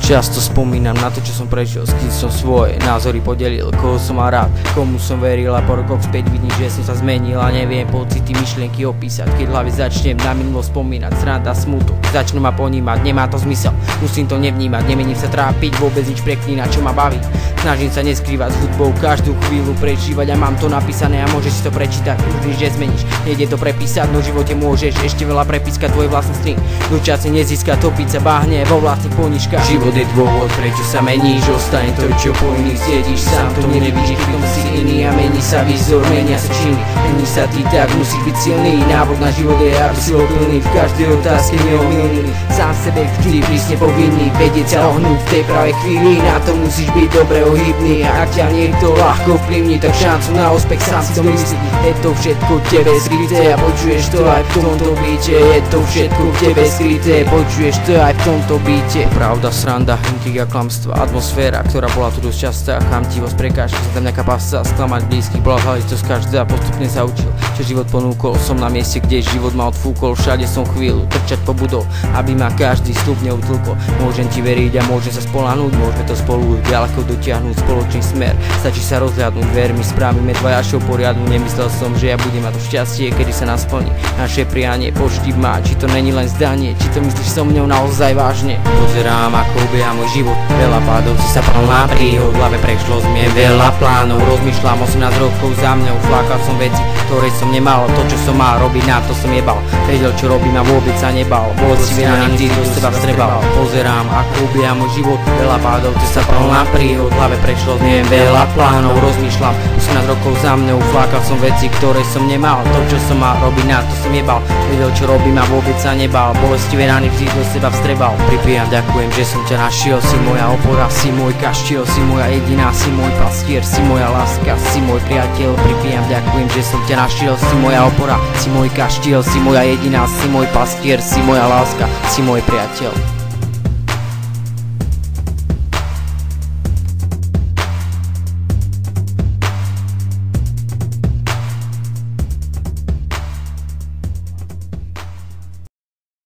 Často spomínam na to, čo som prešiel, s kým som svoje názory podelil, koho som mal rád, komu som veril a po rokoch späť vidím, že som sa zmenil a neviem pocity, myšlienky opísať. Keď v hlave začnem na minulo spomínať, sranda, smutok, začnú ma ponímať, nemá to zmysel, musím to nevnímať, nemením sa trápiť, vôbec nič preklínať, čo ma baví. Snažím sa neskrývať s hudbou, každú chvíľu prežívať a mám to napísané a môžeš si to prečítať, už že zmeníš, nejde to prepísať, no v živote môžeš ešte veľa prepískať tvoje vlastné sny, dočasne nezískať, topiť sa bahne vo vlastných poničkách. Život je dôvod, prečo sa meníš, ostane to, čo po iných zjedíš, sám to nevidíš, pritom si iný a mení sa výzor, menia sa činy, mení sa ty, tak musíš byť silný, návod na život je, aby si obilný, v každej otázke neomilný, sám sebe vždy prísne povinný, vedieť sa ohnúť v tej pravej chvíli, na to musíš byť dobre ohybný, ak ťa niekto ľahko vplyvní, tak šancu na úspech sám si to myslí, je to všetko v tebe skryté a počuješ to aj v tomto byte, je to všetko v tebe skryté, počuješ to aj v tomto byte. Pravda, sranda, intriga, klamstva, atmosféra, ktorá bola tu dosť častá, chamtivosť, prekážky, sa tam nejaká pasca, sklamať blízkych, bola záležitosť každá, postupne sa učil, čo život ponúkol, som na mieste, kde život ma odfúkol, všade som chvíľu, trčať po budov, aby ma každý stupne utlkol, môžem ti veriť a môžem sa spoľahnúť, môžeme to spolu ďaleko dotiahnuť, spoločný smer, stačí sa rozhľadnúť, ver mi, spravíme dvaja show poriadnu, nemyslel som, že ja budem mať to šťastie, kedy sa nás splní naše prianie, počti ma, či to není len zdanie, či to myslíš so mňou naozaj vážne. Pozerám, ako ubieha môj život, veľa pádov, si sa plná príhod, v hlave prešlo zmien veľa plánov, rozmýšľam 18 rokov za mňou, flákal som veci, ktoré som nemal, to čo som mal robiť, na to som jebal, vedel čo robím a vôbec sa nebal, bol si vyraný, vždy do seba vstrebal. Pozerám, ako ubieha môj život, veľa pádov, si sa plná príhod, v hlave prešlo zmien veľa plánov, rozmýšľam 18 rokov za mňou, flákal som veci, ktoré som nemal, to čo som mal robiť, na to som jebal, vedel čo robím a vôbec sa nebal, bolestivé rany vždy do seba vstrebal. Pripijam, ďakujem, že som ťa našiel, si moja opora, si môj kaštiel, si moja jediná, si môj pastier, si moja láska, si môj priateľ. Pripijam, ďakujem, že som ťa našiel, si moja opora, si môj kaštiel, si moja jediná, si môj pastier, si moja láska, si môj priateľ.